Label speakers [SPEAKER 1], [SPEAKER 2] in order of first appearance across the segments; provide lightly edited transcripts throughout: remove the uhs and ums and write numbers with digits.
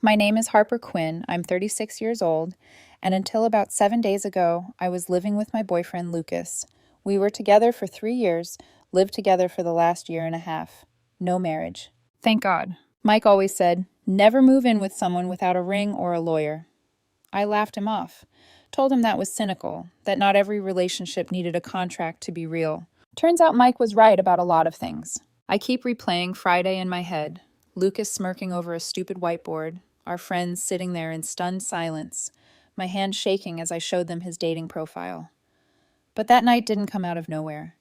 [SPEAKER 1] My name is Harper Quinn. I'm 36 years old, and until about 7 days ago, I was living with my boyfriend, Lucas. We were together for 3 years, lived together for the last year and a half. No marriage. Thank God. Mike always said, never move in with someone without a ring or a lawyer. I laughed him off, told him that was cynical, that not every relationship needed a contract to be real. Turns out Mike was right about a lot of things. I keep replaying Friday in my head, Lucas smirking over a stupid whiteboard, our friends sitting there in stunned silence, my hand shaking as I showed them his dating profile. But that night didn't come out of nowhere.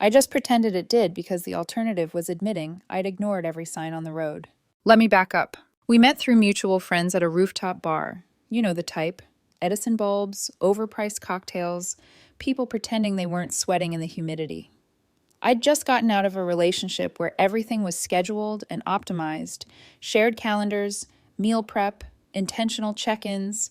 [SPEAKER 1] I just pretended it did because the alternative was admitting I'd ignored every sign on the road. Let me back up. We met through mutual friends at a rooftop bar. You know the type. Edison bulbs, overpriced cocktails, people pretending they weren't sweating in the humidity. I'd just gotten out of a relationship where everything was scheduled and optimized, shared calendars, meal prep, intentional check-ins.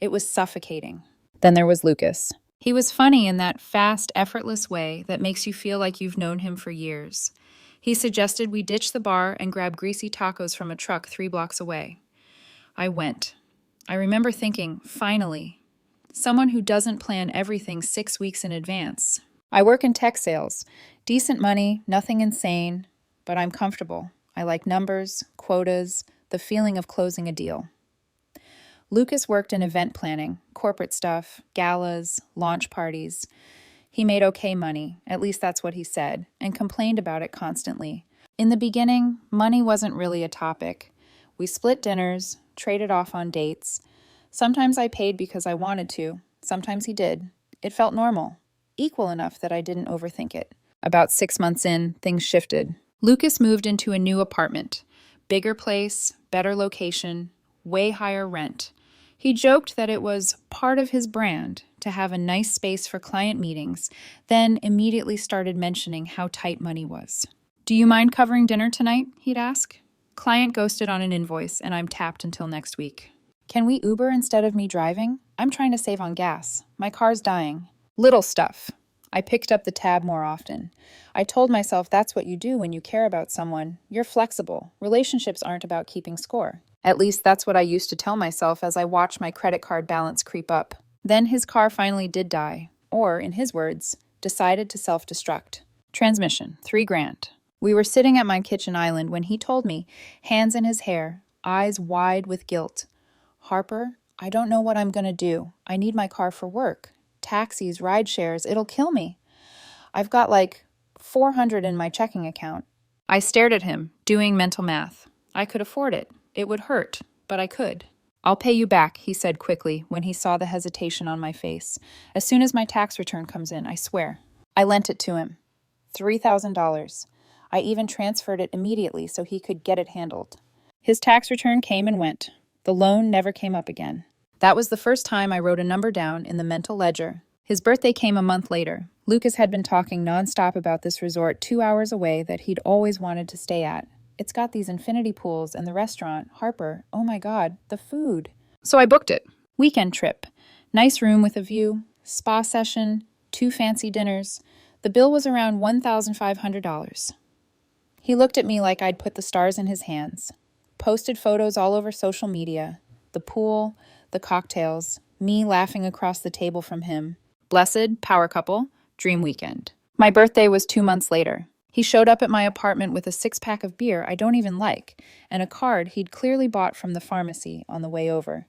[SPEAKER 1] It was suffocating. Then there was Lucas. He was funny in that fast, effortless way that makes you feel like you've known him for years. He suggested we ditch the bar and grab greasy tacos from a truck 3 blocks away. I went. I remember thinking, finally, someone who doesn't plan everything 6 weeks in advance. I work in tech sales. Decent money, nothing insane, but I'm comfortable. I like numbers, quotas, the feeling of closing a deal. Lucas worked in event planning, corporate stuff, galas, launch parties. He made okay money, at least that's what he said, and complained about it constantly. In the beginning, money wasn't really a topic. We split dinners, traded off on dates. Sometimes I paid because I wanted to. Sometimes he did. It felt normal, equal enough that I didn't overthink it. About 6 months in, things shifted. Lucas moved into a new apartment. Bigger place, better location, way higher rent. He joked that it was part of his brand to have a nice space for client meetings, then immediately started mentioning how tight money was. Do you mind covering dinner tonight? He'd ask. Client ghosted on an invoice, and I'm tapped until next week. Can we Uber instead of me driving? I'm trying to save on gas. My car's dying. Little stuff. I picked up the tab more often. I told myself that's what you do when you care about someone. You're flexible. Relationships aren't about keeping score. At least that's what I used to tell myself as I watched my credit card balance creep up. Then his car finally did die, or, in his words, decided to self-destruct. Transmission, $3,000. We were sitting at my kitchen island when he told me, hands in his hair, eyes wide with guilt. Harper, I don't know what I'm going to do. I need my car for work. Taxis, ride shares, it'll kill me. I've got like $400 in my checking account. I stared at him, doing mental math. I could afford it. It would hurt, but I could. I'll pay you back, he said quickly when he saw the hesitation on my face. As soon as my tax return comes in, I swear. I lent it to him. $3,000. I even transferred it immediately so he could get it handled. His tax return came and went. The loan never came up again. That was the first time I wrote a number down in the mental ledger. His birthday came a month later. Lucas had been talking nonstop about this resort 2 hours away that he'd always wanted to stay at. It's got these infinity pools and the restaurant. Harper, oh my God, the food. So I booked it. Weekend trip. Nice room with a view, spa session, 2 fancy dinners. The bill was around $1,500. He looked at me like I'd put the stars in his hands. Posted photos all over social media. The pool, the cocktails, me laughing across the table from him. Blessed, power couple, dream weekend. My birthday was 2 months later. He showed up at my apartment with a 6-pack of beer I don't even like, and a card he'd clearly bought from the pharmacy on the way over.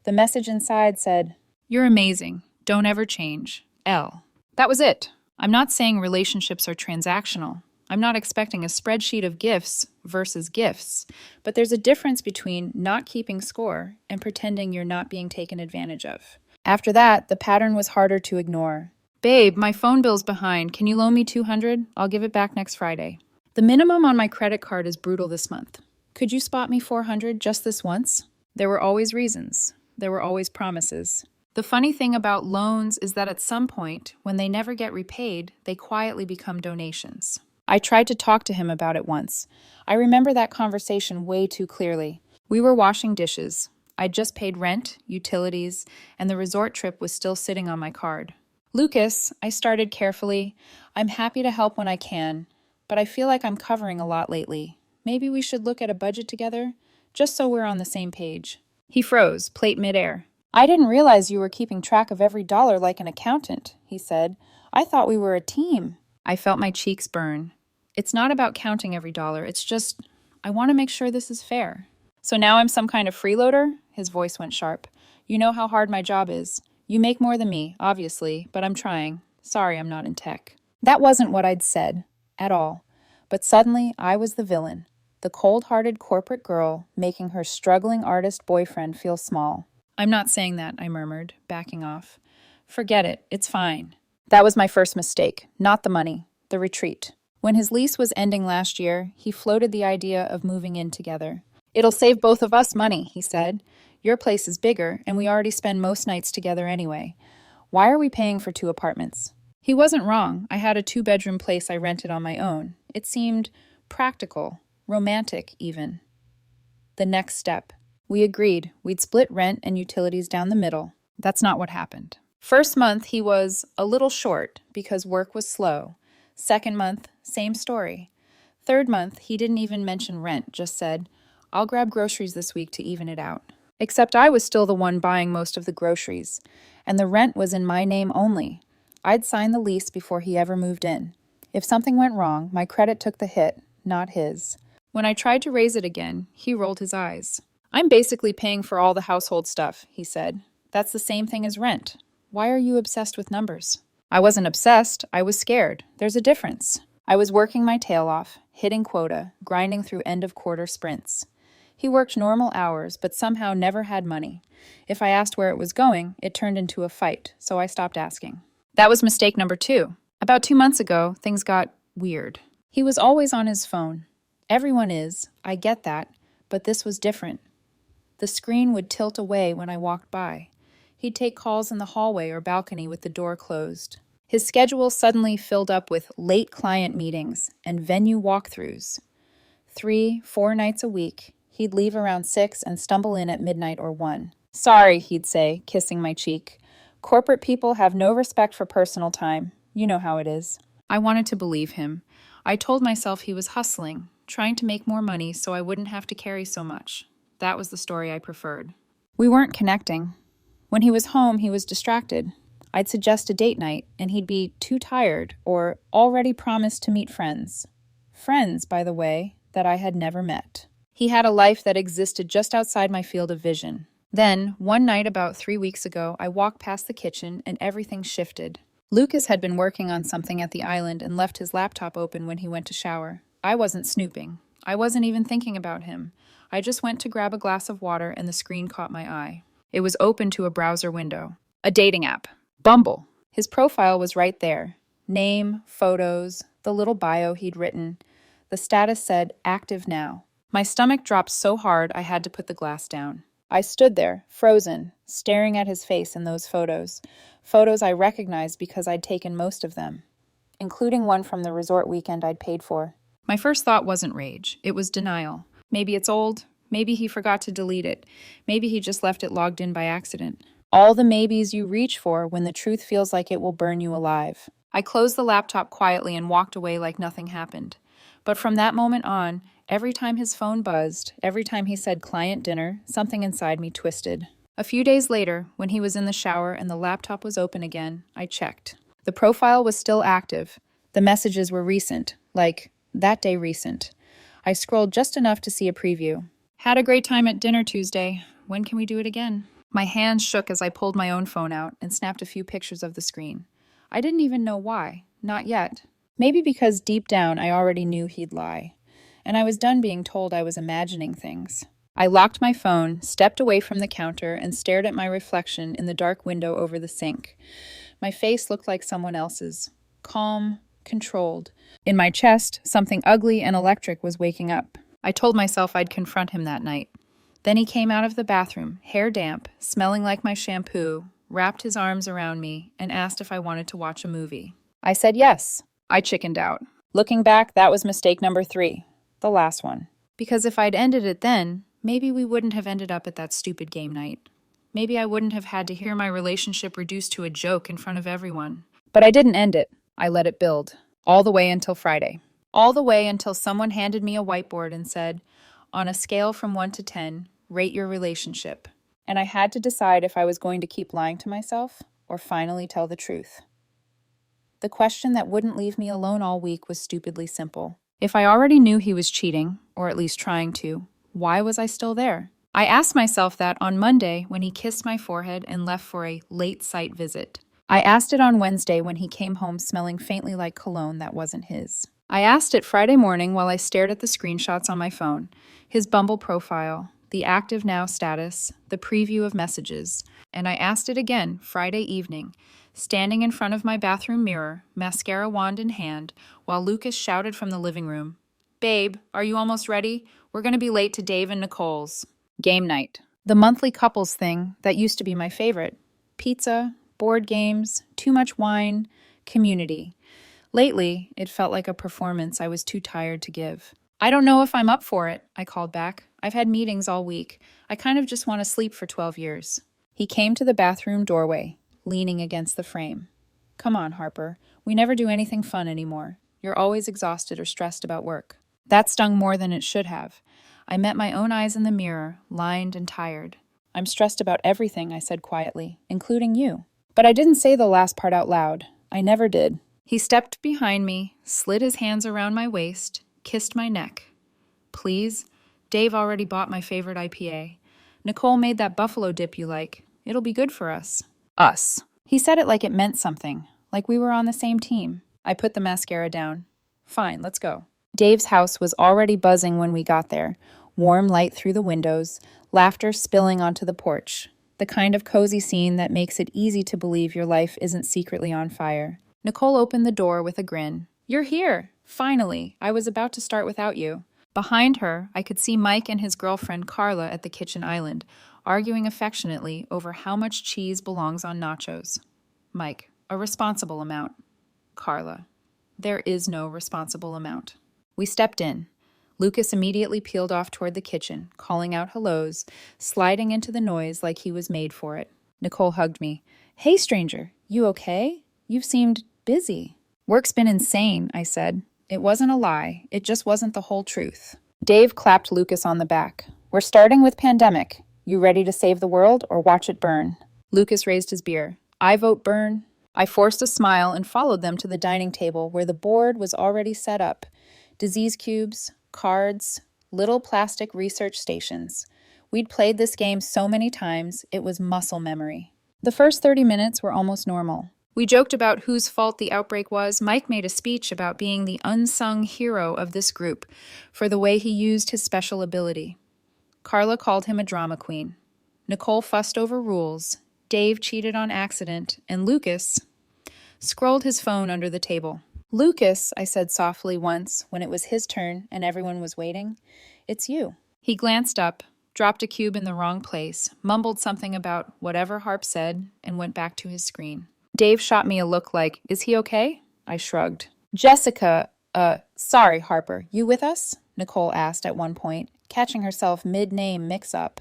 [SPEAKER 1] The message inside said, "You're amazing. Don't ever change. L." That was it. I'm not saying relationships are transactional. I'm not expecting a spreadsheet of gifts versus gifts, but there's a difference between not keeping score and pretending you're not being taken advantage of. After that, the pattern was harder to ignore. Babe, my phone bill's behind. Can you loan me $200? I'll give it back next Friday. The minimum on my credit card is brutal this month. Could you spot me $400 just this once? There were always reasons. There were always promises. The funny thing about loans is that at some point, when they never get repaid, they quietly become donations. I tried to talk to him about it once. I remember that conversation way too clearly. We were washing dishes. I'd just paid rent, utilities, and the resort trip was still sitting on my card. Lucas, I started carefully. I'm happy to help when I can, but I feel like I'm covering a lot lately. Maybe we should look at a budget together? just so we're on the same page. He froze, plate midair. I didn't realize you were keeping track of every dollar like an accountant, he said. I thought we were a team. I felt my cheeks burn. It's not about counting every dollar, it's just, I want to make sure this is fair. So now I'm some kind of freeloader? His voice went sharp. You know how hard my job is. You make more than me, obviously, but I'm trying. Sorry I'm not in tech. That wasn't what I'd said, at all. But suddenly I was the villain, the cold-hearted corporate girl making her struggling artist boyfriend feel small. I'm not saying that, I murmured, backing off. Forget it, it's fine. That was my first mistake, not the money, the retreat. When his lease was ending last year, he floated the idea of moving in together. It'll save both of us money, he said. Your place is bigger, and we already spend most nights together anyway. Why are we paying for 2 apartments? He wasn't wrong. I had a 2-bedroom place I rented on my own. It seemed practical, romantic even. The next step. We agreed we'd split rent and utilities down the middle. That's not what happened. First month, he was a little short because work was slow. Second month, same story. Third month, he didn't even mention rent, just said, I'll grab groceries this week to even it out. Except I was still the one buying most of the groceries, and the rent was in my name only. I'd signed the lease before he ever moved in. If something went wrong, my credit took the hit, not his. When I tried to raise it again, he rolled his eyes. I'm basically paying for all the household stuff, he said. That's the same thing as rent. Why are you obsessed with numbers? I wasn't obsessed, I was scared. There's a difference. I was working my tail off, hitting quota, grinding through end-of-quarter sprints. He worked normal hours, but somehow never had money. If I asked where it was going, it turned into a fight, so I stopped asking. That was mistake number 2. About 2 months ago, things got weird. He was always on his phone. Everyone is, I get that, but this was different. The screen would tilt away when I walked by. He'd take calls in the hallway or balcony with the door closed. His schedule suddenly filled up with late client meetings and venue walkthroughs. 3-4 nights a week, he'd leave around 6 and stumble in at midnight or 1. Sorry, he'd say, kissing my cheek. Corporate people have no respect for personal time. You know how it is. I wanted to believe him. I told myself he was hustling, trying to make more money so I wouldn't have to carry so much. That was the story I preferred. We weren't connecting. When he was home, he was distracted. I'd suggest a date night, and he'd be too tired or already promised to meet friends. Friends, by the way, that I had never met. He had a life that existed just outside my field of vision. Then, one night about 3 weeks ago, I walked past the kitchen and everything shifted. Lucas had been working on something at the island and left his laptop open when he went to shower. I wasn't snooping. I wasn't even thinking about him. I just went to grab a glass of water and the screen caught my eye. It was open to a browser window. A dating app. Bumble. His profile was right there. Name, photos, the little bio he'd written. The status said, active now. My stomach dropped so hard I had to put the glass down. I stood there, frozen, staring at his face in those photos. Photos I recognized because I'd taken most of them, including one from the resort weekend I'd paid for. My first thought wasn't rage. It was denial. Maybe it's old. Maybe he forgot to delete it. Maybe he just left it logged in by accident. All the maybes you reach for when the truth feels like it will burn you alive. I closed the laptop quietly and walked away like nothing happened. But from that moment on, every time his phone buzzed, every time he said client dinner, something inside me twisted. A few days later, when he was in the shower and the laptop was open again, I checked. The profile was still active. The messages were recent, like, that day recent. I scrolled just enough to see a preview. Had a great time at dinner Tuesday. When can we do it again? My hands shook as I pulled my own phone out and snapped a few pictures of the screen. I didn't even know why. Not yet. Maybe because deep down I already knew he'd lie. And I was done being told I was imagining things. I locked my phone, stepped away from the counter, and stared at my reflection in the dark window over the sink. My face looked like someone else's. Calm, controlled. In my chest, something ugly and electric was waking up. I told myself I'd confront him that night. Then he came out of the bathroom, hair damp, smelling like my shampoo, wrapped his arms around me, and asked if I wanted to watch a movie. I said yes. I chickened out. Looking back, that was mistake number 3. The last one. Because if I'd ended it then, maybe we wouldn't have ended up at that stupid game night. Maybe I wouldn't have had to hear my relationship reduced to a joke in front of everyone. But I didn't end it. I let it build. All the way until Friday. All the way until someone handed me a whiteboard and said, On a scale from 1 to 10, rate your relationship. And I had to decide if I was going to keep lying to myself or finally tell the truth. The question that wouldn't leave me alone all week was stupidly simple. If I already knew he was cheating, or at least trying to, why was I still there? I asked myself that on Monday when he kissed my forehead and left for a late site visit. I asked it on Wednesday when he came home smelling faintly like cologne that wasn't his. I asked it Friday morning while I stared at the screenshots on my phone, his Bumble profile, the active now status, the preview of messages, and I asked it again Friday evening, standing in front of my bathroom mirror, mascara wand in hand, while Lucas shouted from the living room, "Babe, are you almost ready? We're going to be late to Dave and Nicole's." Game night. The monthly couples thing that used to be my favorite. Pizza, board games, too much wine, community. Lately, it felt like a performance I was too tired to give. "I don't know if I'm up for it," I called back. "I've had meetings all week. I kind of just want to sleep for 12 years. He came to the bathroom doorway, leaning against the frame. "Come on, Harper. We never do anything fun anymore. You're always exhausted or stressed about work." That stung more than it should have. I met my own eyes in the mirror, lined and tired. "I'm stressed about everything," I said quietly, "including you." But I didn't say the last part out loud. I never did. He stepped behind me, slid his hands around my waist, kissed my neck. "Please? Dave already bought my favorite IPA. Nicole made that buffalo dip you like. It'll be good for us." Us. He said it like it meant something, like we were on the same team. I put the mascara down. "Fine, let's go." Dave's house was already buzzing when we got there, warm light through the windows, laughter spilling onto the porch. The kind of cozy scene that makes it easy to believe your life isn't secretly on fire. Nicole opened the door with a grin. "You're here! Finally! I was about to start without you." Behind her, I could see Mike and his girlfriend Carla at the kitchen island, arguing affectionately over how much cheese belongs on nachos. Mike, "A responsible amount." Carla, "There is no responsible amount." We stepped in. Lucas immediately peeled off toward the kitchen, calling out hellos, sliding into the noise like he was made for it. Nicole hugged me. "Hey, stranger, you okay? You've seemed busy." "Work's been insane," I said. It wasn't a lie. It just wasn't the whole truth. Dave clapped Lucas on the back. "We're starting with pandemic. You ready to save the world or watch it burn?" Lucas raised his beer. "I vote burn." I forced a smile and followed them to the dining table where the board was already set up. Disease cubes, cards, little plastic research stations. We'd played this game so many times, it was muscle memory. The first 30 minutes were almost normal. We joked about whose fault the outbreak was. Mike made a speech about being the unsung hero of this group for the way he used his special ability. Carla called him a drama queen. Nicole fussed over rules. Dave cheated on accident, and Lucas scrolled his phone under the table. "Lucas," I said softly once when it was his turn and everyone was waiting, "it's you." He glanced up, dropped a cube in the wrong place, mumbled something about whatever Harp said, and went back to his screen. Dave shot me a look like, "Is he okay?" I shrugged. "Jessica, sorry, Harper, you with us?" Nicole asked at one point, catching herself mid-name mix-up.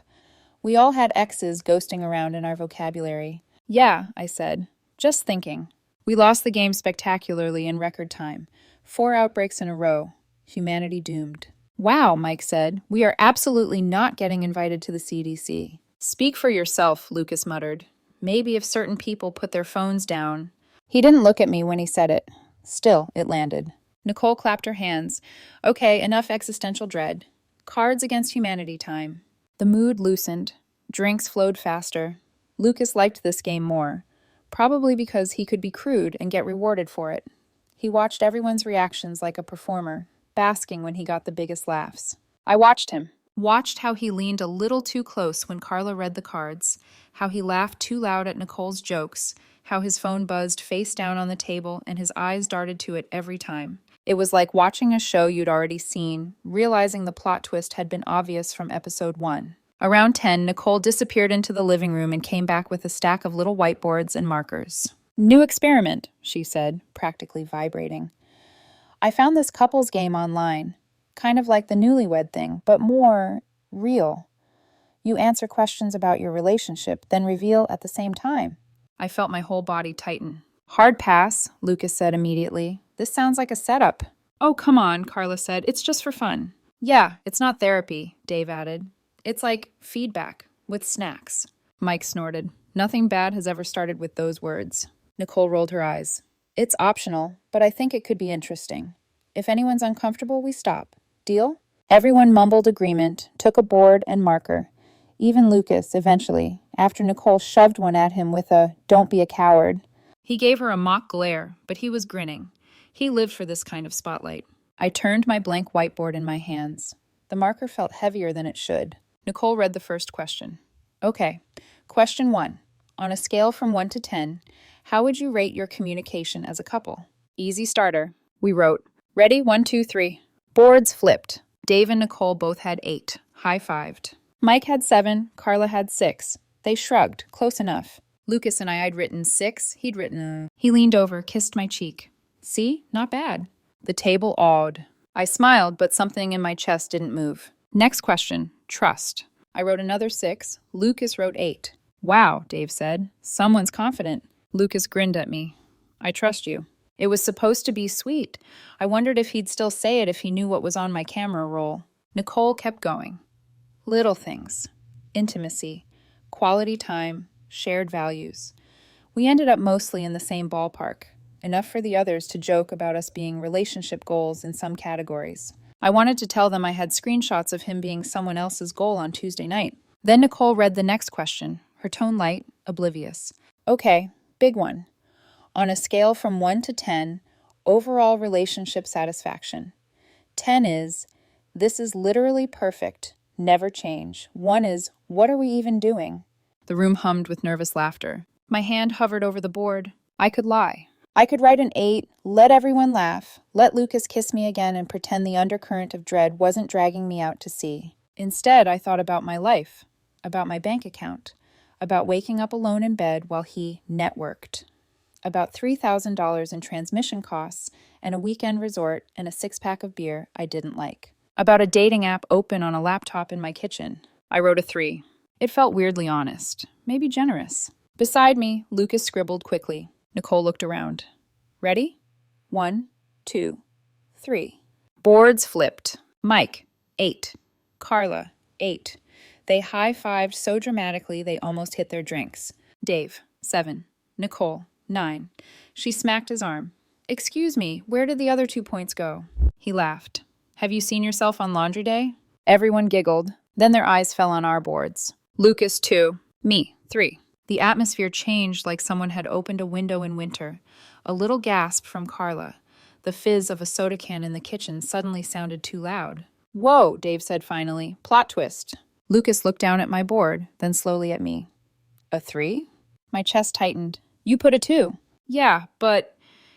[SPEAKER 1] We all had X's ghosting around in our vocabulary. "Yeah," I said. "Just thinking." We lost the game spectacularly in record time. 4 outbreaks in a row. Humanity doomed. "Wow," Mike said. "We are absolutely not getting invited to the CDC." "Speak for yourself," Lucas muttered. "Maybe if certain people put their phones down." He didn't look at me when he said it. Still, it landed. Nicole clapped her hands. "Okay, enough existential dread. Cards Against Humanity time." The mood loosened. Drinks flowed faster. Lucas liked this game more. Probably because he could be crude and get rewarded for it. He watched everyone's reactions like a performer, basking when he got the biggest laughs. I watched him. Watched how he leaned a little too close when Carla read the cards, how he laughed too loud at Nicole's jokes, how his phone buzzed face down on the table and his eyes darted to it every time. It was like watching a show you'd already seen, realizing the plot twist had been obvious from episode 1. Around 10, Nicole disappeared into the living room and came back with a stack of little whiteboards and markers. "New experiment," she said, practically vibrating. "I found this couples game online, kind of like the newlywed thing, but more real. You answer questions about your relationship, then reveal at the same time." I felt my whole body tighten. "Hard pass," Lucas said immediately. "This sounds like a setup." "Oh, come on," Carla said. "It's just for fun." Yeah, it's not therapy, Dave added. It's like feedback with snacks. Mike snorted. Nothing bad has ever started with those words. Nicole rolled her eyes. It's optional, but I think it could be interesting. If anyone's uncomfortable, we stop. Deal? Everyone mumbled agreement, took a board and marker. Even Lucas, eventually, after Nicole shoved one at him with a "don't be a coward." He gave her a mock glare, but he was grinning. He lived for this kind of spotlight. I turned my blank whiteboard in my hands. The marker felt heavier than it should. Nicole read the first question. Okay, question 1. On a scale from 1 to 10, how would you rate your communication as a couple? Easy starter. We wrote. Ready? 1, 2, 3. Boards flipped. Dave and Nicole both had 8. High-fived. Mike had 7. Carla had 6. They shrugged. Close enough. Lucas and I'd written 6. He'd written. He leaned over, kissed my cheek. See? Not bad. The table awed. I smiled, but something in my chest didn't move. Next question. Trust. I wrote another 6. Lucas wrote 8. Wow, Dave said. Someone's confident. Lucas grinned at me. I trust you. It was supposed to be sweet. I wondered if he'd still say it if he knew what was on my camera roll. Nicole kept going. Little things. Intimacy. Quality time. Shared values. We ended up mostly in the same ballpark. Enough for the others to joke about us being relationship goals in some categories. I wanted to tell them I had screenshots of him being someone else's goal on Tuesday night. Then Nicole read the next question, her tone light, oblivious. Okay, big one. On a scale from 1 to 10, overall relationship satisfaction. 10 is, this is literally perfect, never change. 1 is, what are we even doing? The room hummed with nervous laughter. My hand hovered over the board. I could lie. I could write an 8, let everyone laugh, let Lucas kiss me again and pretend the undercurrent of dread wasn't dragging me out to sea. Instead, I thought about my life, about my bank account, about waking up alone in bed while he networked, about $3,000 in transmission costs and a weekend resort and a 6-pack of beer I didn't like, about a dating app open on a laptop in my kitchen. I wrote a 3. It felt weirdly honest, maybe generous. Beside me, Lucas scribbled quickly. Nicole looked around. Ready? 1, 2, 3. Boards flipped. Mike, 8. Carla, 8. They high-fived so dramatically they almost hit their drinks. Dave, 7. Nicole, 9. She smacked his arm. Excuse me, where did the other 2 points go? He laughed. Have you seen yourself on laundry day? Everyone giggled. Then their eyes fell on our boards. Lucas, 2. Me, 3. The atmosphere changed like someone had opened a window in winter. A little gasp from Carla. The fizz of a soda can in the kitchen suddenly sounded too loud. Whoa, Dave said finally. Plot twist. Lucas looked down at my board, then slowly at me. A 3? My chest tightened. You put a 2. Yeah, but...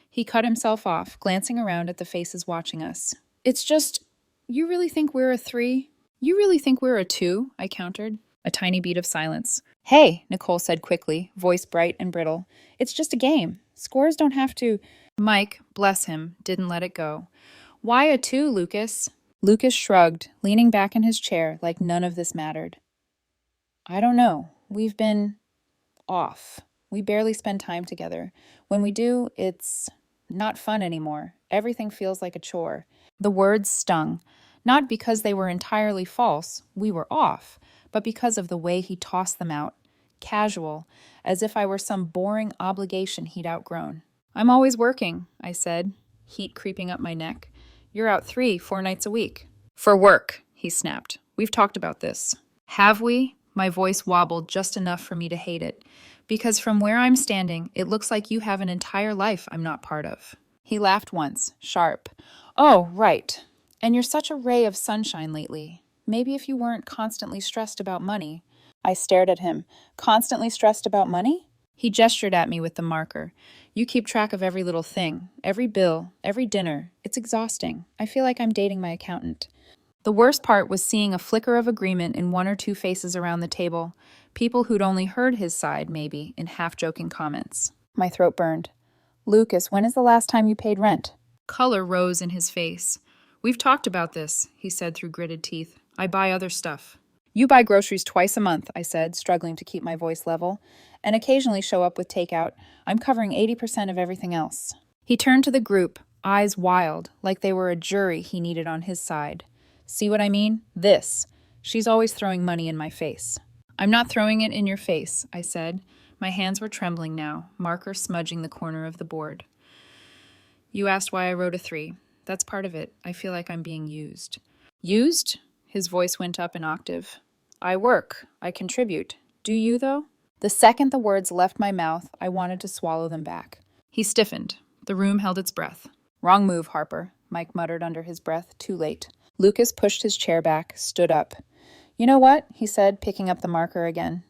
[SPEAKER 1] He cut himself off, glancing around at the faces watching us. It's just... You really think we're a 3? You really think we're a 2? I countered. A tiny beat of silence. Hey, Nicole said quickly, voice bright and brittle. It's just a game. Scores don't have to... Mike, bless him, didn't let it go. Why a 2, Lucas? Lucas shrugged, leaning back in his chair like none of this mattered. I don't know. We've been... off. We barely spend time together. When we do, it's not fun anymore. Everything feels like a chore. The words stung. Not because they were entirely false, we were off, but because of the way he tossed them out. Casual, as if I were some boring obligation he'd outgrown. I'm always working, I said, heat creeping up my neck. You're out 3, 4 nights a week. For work, he snapped. We've talked about this. Have we? My voice wobbled just enough for me to hate it. Because from where I'm standing, it looks like you have an entire life I'm not part of. He laughed once, sharp. Oh, right. And you're such a ray of sunshine lately. Maybe if you weren't constantly stressed about money. I stared at him. Constantly stressed about money? He gestured at me with the marker. You keep track of every little thing, every bill, every dinner. It's exhausting. I feel like I'm dating my accountant. The worst part was seeing a flicker of agreement in 1 or 2 faces around the table. People who'd only heard his side, maybe, in half-joking comments. My throat burned. Lucas, when is the last time you paid rent? Color rose in his face. We've talked about this, he said through gritted teeth. I buy other stuff. You buy groceries twice a month, I said, struggling to keep my voice level, and occasionally show up with takeout. I'm covering 80% of everything else. He turned to the group, eyes wild, like they were a jury he needed on his side. See what I mean? This. She's always throwing money in my face. I'm not throwing it in your face, I said. My hands were trembling now, marker smudging the corner of the board. You asked why I wrote a 3. That's part of it. I feel like I'm being used. Used? His voice went up an octave. I work. I contribute. Do you, though? The second the words left my mouth, I wanted to swallow them back. He stiffened. The room held its breath. Wrong move, Harper, Mike muttered under his breath. Too late. Lucas pushed his chair back, stood up. You know what? He said, picking up the marker again.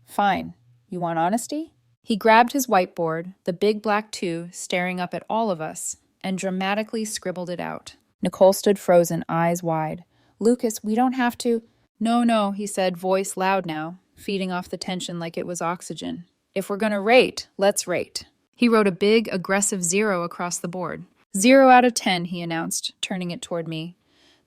[SPEAKER 1] Fine. You want honesty? He grabbed his whiteboard, the big black 2, staring up at all of us, and dramatically scribbled it out. Nicole stood frozen, eyes wide. Lucas, we don't have to. No, he said, voice loud now, feeding off the tension like it was oxygen. If we're gonna rate, let's rate. He wrote a big, aggressive 0 across the board. 0 out of 10, he announced, turning it toward me.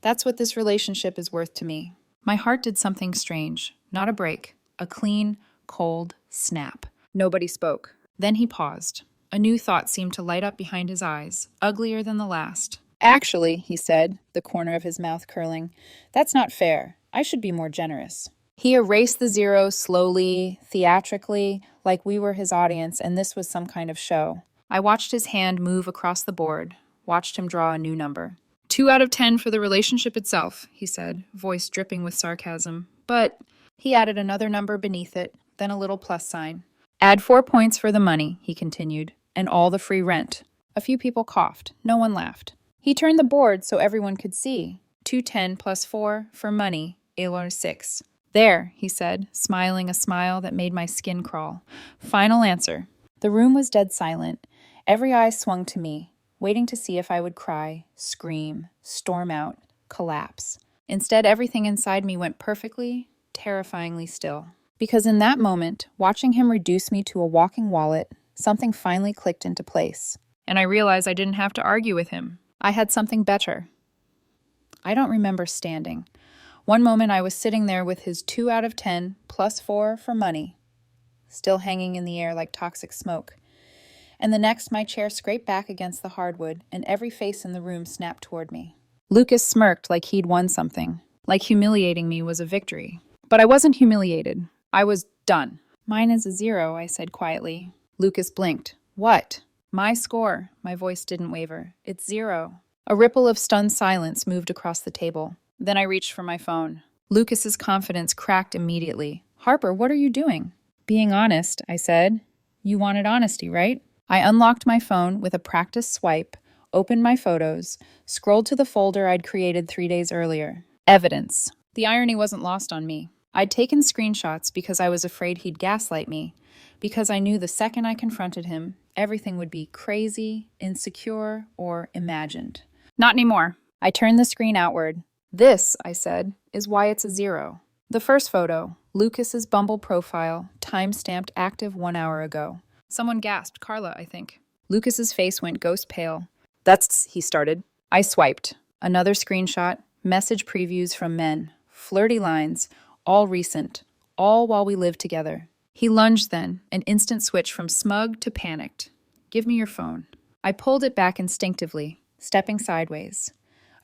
[SPEAKER 1] That's what this relationship is worth to me. My heart did something strange. Not a break. A clean, cold snap. Nobody spoke. Then he paused. A new thought seemed to light up behind his eyes, uglier than the last. Actually, he said, the corner of his mouth curling, that's not fair. I should be more generous. He erased the 0 slowly, theatrically, like we were his audience and this was some kind of show. I watched his hand move across the board, watched him draw a new number. 2 out of 10 for the relationship itself, he said, voice dripping with sarcasm. But he added another number beneath it, then a little plus sign. Add 4 points for the money, he continued, and all the free rent. A few people coughed. No one laughed. He turned the board so everyone could see. 210 plus 4 for money, Aylor 6. There, he said, smiling a smile that made my skin crawl. Final answer. The room was dead silent. Every eye swung to me, waiting to see if I would cry, scream, storm out, collapse. Instead, everything inside me went perfectly, terrifyingly still. Because in that moment, watching him reduce me to a walking wallet, something finally clicked into place. And I realized I didn't have to argue with him. I had something better. I don't remember standing. One moment I was sitting there with his 2 out of 10 plus 4 for money, still hanging in the air like toxic smoke. And the next my chair scraped back against the hardwood and every face in the room snapped toward me. Lucas smirked like he'd won something, like humiliating me was a victory. But I wasn't humiliated. I was done. Mine is a 0, I said quietly. Lucas blinked. What? My score. My voice didn't waver. It's 0. A ripple of stunned silence moved across the table. Then I reached for my phone. Lucas's confidence cracked immediately. Harper, what are you doing? Being honest, I said. You wanted honesty, right? I unlocked my phone with a practiced swipe, opened my photos, scrolled to the folder I'd created 3 days earlier. Evidence. The irony wasn't lost on me. I'd taken screenshots because I was afraid he'd gaslight me, because I knew the second I confronted him, everything would be crazy, insecure, or imagined. Not anymore. I turned the screen outward. This, I said, is why it's a 0. The first photo, Lucas's Bumble profile, time-stamped active 1 hour ago. Someone gasped, Carla, I think. Lucas's face went ghost pale. That's, he started. I swiped. Another screenshot, message previews from men, flirty lines, all recent, all while we lived together. He lunged then, an instant switch from smug to panicked. Give me your phone. I pulled it back instinctively, stepping sideways.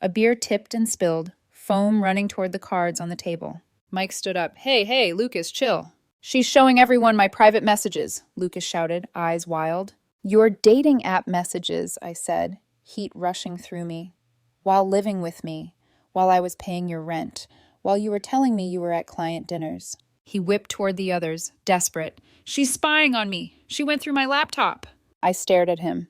[SPEAKER 1] A beer tipped and spilled, foam running toward the cards on the table. Mike stood up. Hey, Lucas, chill. She's showing everyone my private messages, Lucas shouted, eyes wild. Your dating app messages, I said, heat rushing through me. While living with me, while I was paying your rent, while you were telling me you were at client dinners. He whipped toward the others, desperate. She's spying on me. She went through my laptop. I stared at him.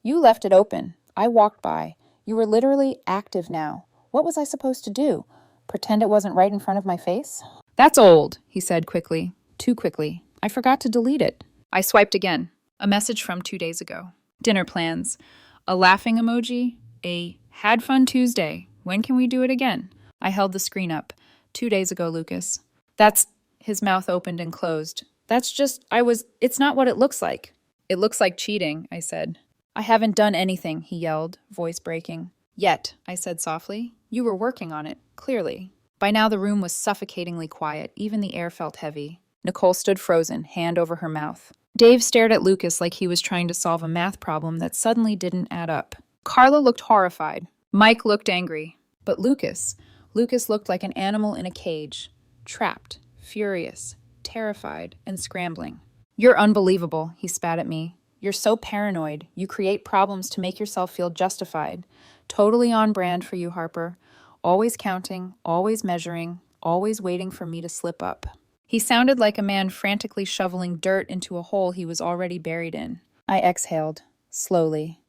[SPEAKER 1] You left it open. I walked by. You were literally active now. What was I supposed to do? Pretend it wasn't right in front of my face? That's old, he said quickly. Too quickly. I forgot to delete it. I swiped again. A message from 2 days ago. Dinner plans. A laughing emoji. A had fun Tuesday. When can we do it again? I held the screen up. 2 days ago, Lucas. That's... His mouth opened and closed. That's just... It's not what it looks like. It looks like cheating, I said. I haven't done anything, he yelled, voice breaking. Yet, I said softly. You were working on it, clearly. By now the room was suffocatingly quiet. Even the air felt heavy. Nicole stood frozen, hand over her mouth. Dave stared at Lucas like he was trying to solve a math problem that suddenly didn't add up. Carla looked horrified. Mike looked angry. But Lucas, Lucas looked like an animal in a cage, trapped, furious, terrified, and scrambling. "You're unbelievable," he spat at me. "You're so paranoid. You create problems to make yourself feel justified. Totally on brand for you, Harper. Always counting, always measuring, always waiting for me to slip up." He sounded like a man frantically shoveling dirt into a hole he was already buried in. I exhaled, slowly.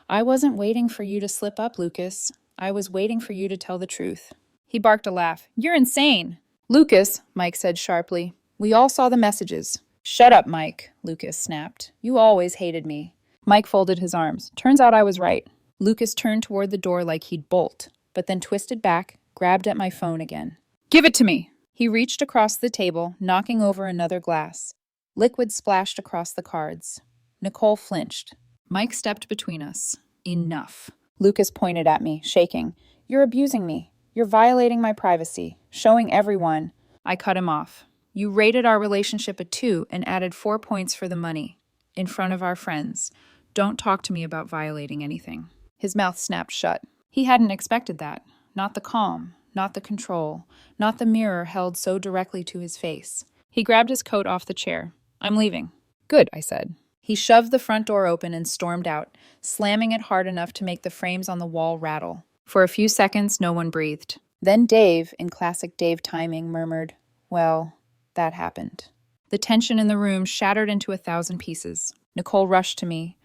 [SPEAKER 1] "I wasn't waiting for you to slip up, Lucas. I was waiting for you to tell the truth." He barked a laugh. "You're insane!" "Lucas," Mike said sharply, "we all saw the messages." "Shut up, Mike," Lucas snapped. "You always hated me." Mike folded his arms. "Turns out I was right." Lucas turned toward the door like he'd bolt, but then twisted back, grabbed at my phone again. "Give it to me!" He reached across the table, knocking over another glass. Liquid splashed across the cards. Nicole flinched. Mike stepped between us. "Enough." Lucas pointed at me, shaking. "You're abusing me. You're violating my privacy, showing everyone." I cut him off. "You rated our relationship a 2 and added 4 points for the money. In front of our friends. Don't talk to me about violating anything." His mouth snapped shut. He hadn't expected that. Not the calm, not the control, not the mirror held so directly to his face. He grabbed his coat off the chair. "I'm leaving." "Good," I said. He shoved the front door open and stormed out, slamming it hard enough to make the frames on the wall rattle. For a few seconds, no one breathed. Then Dave, in classic Dave timing, murmured, "Well, that happened." The tension in the room shattered into 1,000 pieces. Nicole rushed to me.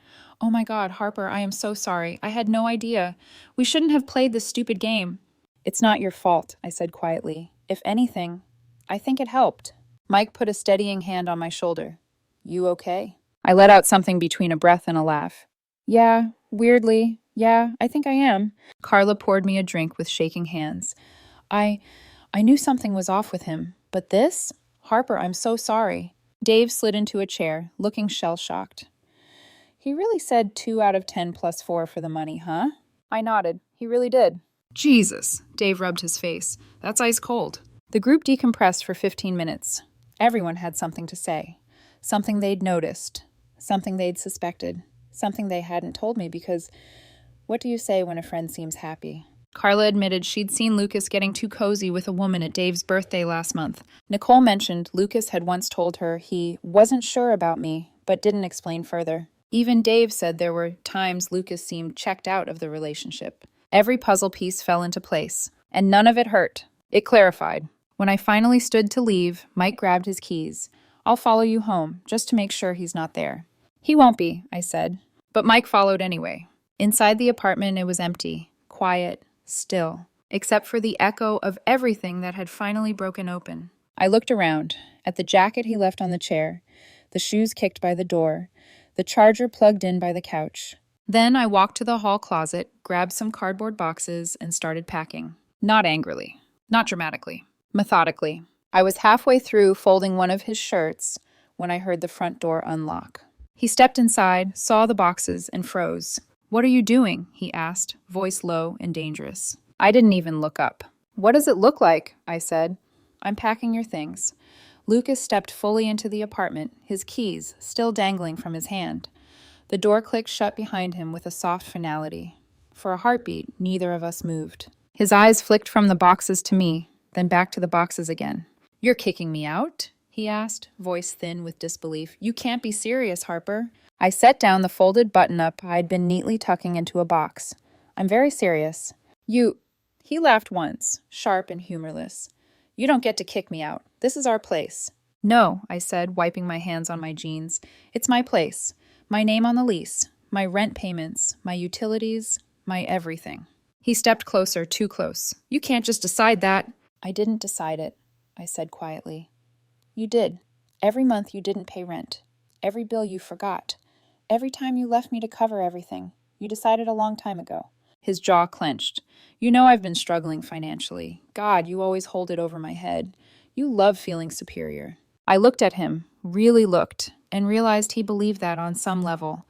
[SPEAKER 1] "Oh my God, Harper, I am so sorry. I had no idea. We shouldn't have played this stupid game." "It's not your fault," I said quietly. "If anything, I think it helped." Mike put a steadying hand on my shoulder. "You okay?" I let out something between a breath and a laugh. "Yeah, weirdly. Yeah, I think I am." Carla poured me a drink with shaking hands. I knew something was off with him, but this? Harper, I'm so sorry." Dave slid into a chair, looking shell-shocked. "He really said 2 out of 10 plus 4 for the money, huh?" I nodded. "He really did." "Jesus," Dave rubbed his face. "That's ice cold." The group decompressed for 15 minutes. Everyone had something to say. Something they'd noticed. Something they'd suspected. Something they hadn't told me because what do you say when a friend seems happy? Carla admitted she'd seen Lucas getting too cozy with a woman at Dave's birthday last month. Nicole mentioned Lucas had once told her he wasn't sure about me, but didn't explain further. Even Dave said there were times Lucas seemed checked out of the relationship. Every puzzle piece fell into place, and none of it hurt. It clarified. When I finally stood to leave, Mike grabbed his keys. "I'll follow you home, just to make sure he's not there." "He won't be," I said. But Mike followed anyway. Inside the apartment, it was empty, quiet, still, except for the echo of everything that had finally broken open. I looked around, at the jacket he left on the chair, the shoes kicked by the door, the charger plugged in by the couch. Then I walked to the hall closet, grabbed some cardboard boxes, and started packing. Not angrily, not dramatically, methodically. I was halfway through folding one of his shirts when I heard the front door unlock. He stepped inside, saw the boxes, and froze. "What are you doing?" he asked, voice low and dangerous. I didn't even look up. "What does it look like?" I said. "I'm packing your things." Lucas stepped fully into the apartment, his keys still dangling from his hand. The door clicked shut behind him with a soft finality. For a heartbeat, neither of us moved. His eyes flicked from the boxes to me, then back to the boxes again. "You're kicking me out?" he asked, voice thin with disbelief. "You can't be serious, Harper." I set down the folded button-up I'd been neatly tucking into a box. "I'm very serious." "You—" He laughed once, sharp and humorless. "You don't get to kick me out. This is our place." "No," I said, wiping my hands on my jeans. "It's my place. My name on the lease. My rent payments. My utilities. My everything." He stepped closer, too close. "You can't just decide that." "I didn't decide it," I said quietly. "You did. Every month you didn't pay rent. Every bill you forgot. Every time you left me to cover everything. You decided a long time ago." His jaw clenched. "You know I've been struggling financially. God, you always hold it over my head. You love feeling superior." I looked at him, really looked, and realized he believed that on some level,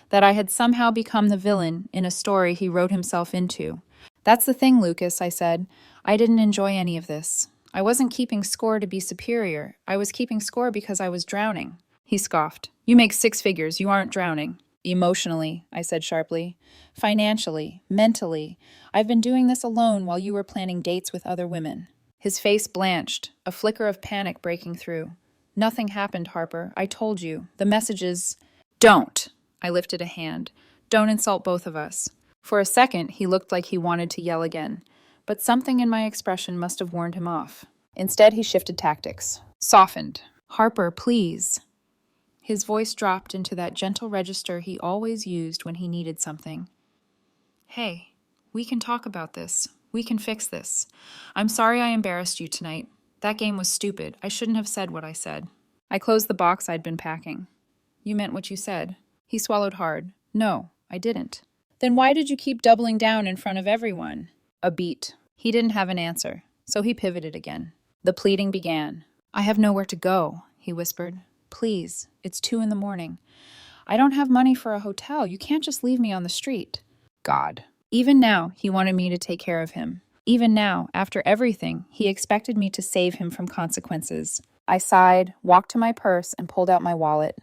[SPEAKER 1] that I had somehow become the villain in a story he wrote himself into. "That's the thing, Lucas," I said. "I didn't enjoy any of this. I wasn't keeping score to be superior. I was keeping score because I was drowning." He scoffed. "You make 6 figures. You aren't drowning." Emotionally, I said sharply. Financially, mentally. I've been doing this alone while you were planning dates with other women. His face blanched, a flicker of panic breaking through. Nothing happened, Harper. I told you. The messages. Don't! I lifted a hand. Don't insult both of us. For a second, he looked like he wanted to yell again, but something in my expression must have warned him off. Instead, he shifted tactics. Softened. Harper, please. His voice dropped into that gentle register he always used when he needed something. Hey, we can talk about this. We can fix this. I'm sorry I embarrassed you tonight. That game was stupid. I shouldn't have said what I said. I closed the box I'd been packing. You meant what you said. He swallowed hard. No, I didn't. Then why did you keep doubling down in front of everyone? A beat. He didn't have an answer, so he pivoted again. The pleading began. I have nowhere to go, he whispered. Please, it's 2 a.m. I don't have money for a hotel. You can't just leave me on the street. God. Even now, he wanted me to take care of him. Even now, after everything, he expected me to save him from consequences. I sighed, walked to my purse, and pulled out my wallet.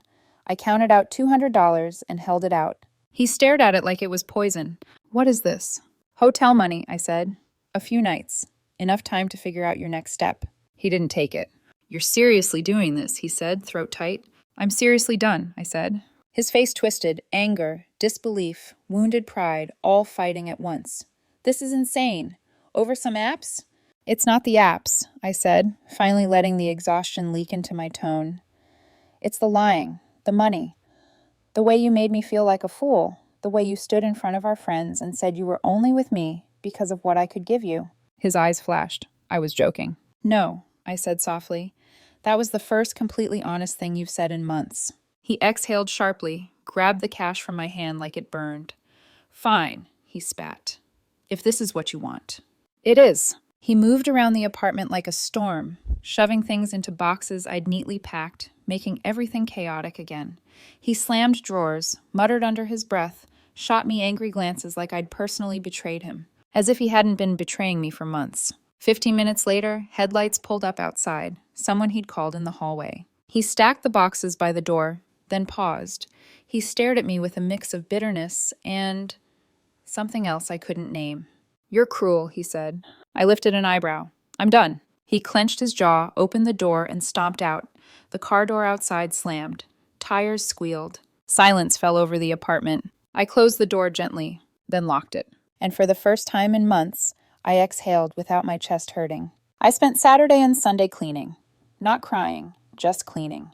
[SPEAKER 1] I counted out $200 and held it out. He stared at it like it was poison. What is this? Hotel money, I said. A few nights. Enough time to figure out your next step. He didn't take it. You're seriously doing this, he said, throat tight. I'm seriously done, I said. His face twisted, anger, disbelief, wounded pride, all fighting at once. This is insane. Over some apps? It's not the apps, I said, finally letting the exhaustion leak into my tone. It's the lying, the money, the way you made me feel like a fool, the way you stood in front of our friends and said you were only with me because of what I could give you. His eyes flashed. I was joking. No, I said softly. That was the first completely honest thing you've said in months. He exhaled sharply, grabbed the cash from my hand like it burned. Fine, he spat. If this is what you want. It is. He moved around the apartment like a storm, shoving things into boxes I'd neatly packed, making everything chaotic again. He slammed drawers, muttered under his breath, shot me angry glances like I'd personally betrayed him, as if he hadn't been betraying me for months. 15 minutes later, headlights pulled up outside, someone he'd called in the hallway. He stacked the boxes by the door, then paused. He stared at me with a mix of bitterness and something else I couldn't name. You're cruel, he said. I lifted an eyebrow. I'm done. He clenched his jaw, opened the door, and stomped out. The car door outside slammed. Tires squealed. Silence fell over the apartment. I closed the door gently, then locked it. And for the first time in months, I exhaled without my chest hurting. I spent Saturday and Sunday cleaning. Not crying, just cleaning.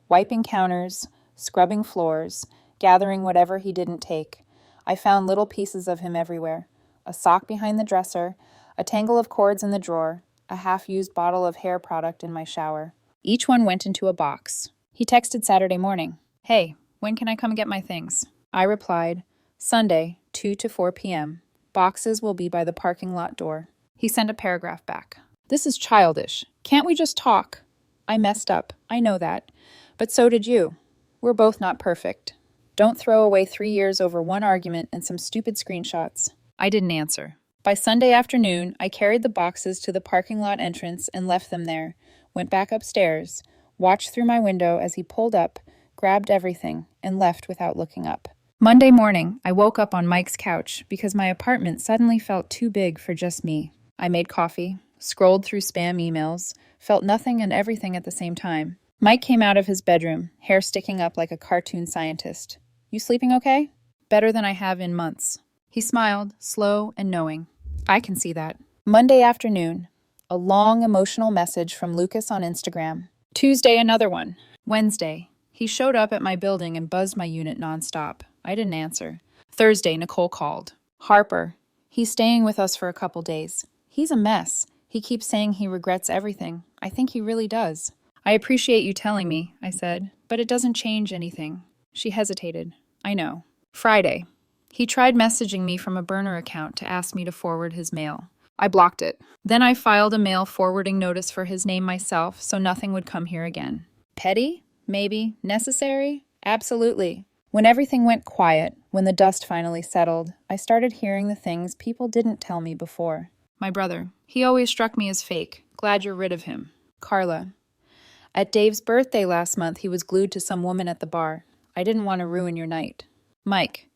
[SPEAKER 1] Wiping counters, scrubbing floors, gathering whatever he didn't take. I found little pieces of him everywhere. A sock behind the dresser, a tangle of cords in the drawer, a half-used bottle of hair product in my shower. Each one went into a box. He texted Saturday morning. Hey, when can I come get my things? I replied, Sunday, 2 to 4 p.m. Boxes will be by the parking lot door. He sent a paragraph back. This is childish. Can't we just talk? I messed up. I know that. But so did you. We're both not perfect. Don't throw away 3 years over one argument and some stupid screenshots. I didn't answer. By Sunday afternoon, I carried the boxes to the parking lot entrance and left them there, went back upstairs, watched through my window as he pulled up, grabbed everything, and left without looking up. Monday morning, I woke up on Mike's couch because my apartment suddenly felt too big for just me. I made coffee, scrolled through spam emails, felt nothing and everything at the same time. Mike came out of his bedroom, hair sticking up like a cartoon scientist. You sleeping okay? Better than I have in months. He smiled, slow and knowing. I can see that. Monday afternoon, a long emotional message from Lucas on Instagram. Tuesday, another one. Wednesday, he showed up at my building and buzzed my unit nonstop. I didn't answer. Thursday, Nicole called. Harper. He's staying with us for a couple days. He's a mess. He keeps saying he regrets everything. I think he really does. I appreciate you telling me, I said, but it doesn't change anything. She hesitated. I know. Friday. He tried messaging me from a burner account to ask me to forward his mail. I blocked it. Then I filed a mail forwarding notice for his name myself so nothing would come here again. Petty? Maybe. Necessary? Absolutely. When everything went quiet, when the dust finally settled, I started hearing the things people didn't tell me before. My brother. He always struck me as fake. Glad you're rid of him. Carla. At Dave's birthday last month, he was glued to some woman at the bar. I didn't want to ruin your night. Mike.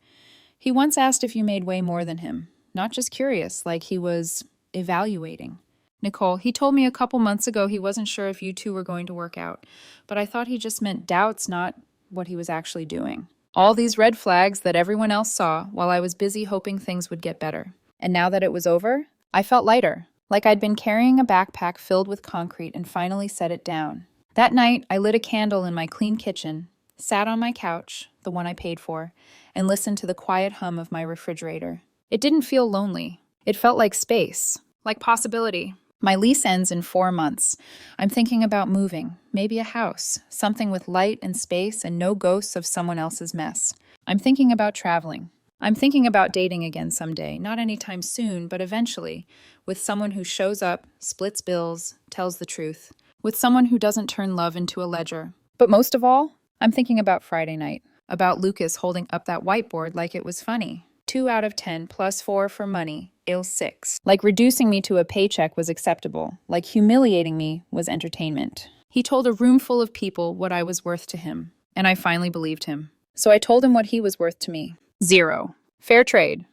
[SPEAKER 1] He once asked if you made way more than him. Not just curious, like he was evaluating. Nicole. He told me a couple months ago he wasn't sure if you two were going to work out, but I thought he just meant doubts, not what he was actually doing. All these red flags that everyone else saw while I was busy hoping things would get better. And now that it was over, I felt lighter, like I'd been carrying a backpack filled with concrete and finally set it down. That night, I lit a candle in my clean kitchen, sat on my couch, the one I paid for, and listened to the quiet hum of my refrigerator. It didn't feel lonely. It felt like space, like possibility. My lease ends in 4 months. I'm thinking about moving, maybe a house, something with light and space and no ghosts of someone else's mess. I'm thinking about traveling. I'm thinking about dating again someday, not anytime soon, but eventually, with someone who shows up, splits bills, tells the truth, with someone who doesn't turn love into a ledger. But most of all, I'm thinking about Friday night, about Lucas holding up that whiteboard like it was funny. 2 out of 10 plus 4 for money, ill 6. Like reducing me to a paycheck was acceptable, like humiliating me was entertainment. He told a room full of people what I was worth to him, and I finally believed him. So I told him what he was worth to me. 0. Fair trade.